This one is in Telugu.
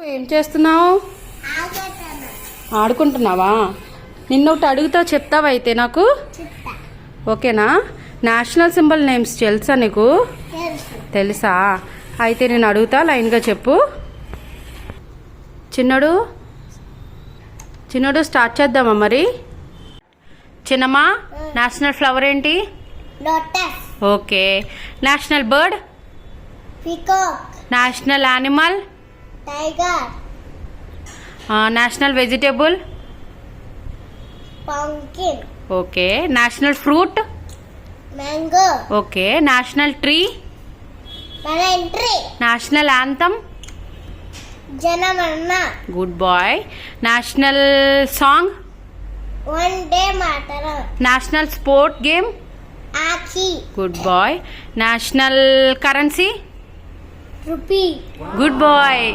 ఏం చేస్తున్నావు? ఆడుకుంటున్నావా? నిన్నొకటి అడుగుతా, చెప్తావా అయితే నాకు? ఓకేనా? నేషనల్ సింబల్ నేమ్స్ తెలుసా నీకు? తెలుసా? అయితే నేను అడుగుతా, లైన్గా చెప్పు. చిన్నడు స్టార్ట్ చేద్దామా మరి? చిన్నమ్మా, నేషనల్ ఫ్లవర్ ఏంటి? Okay. National bird? National animal? Tiger. National vegetable? Pumpkin. Okay. National fruit? Mango. Okay. National tree? Banana tree. National anthem? Janaganamana. Good boy. National song? Vande Mataram. National sport game? Hockey. Good boy. National currency? Rupee. Good bye.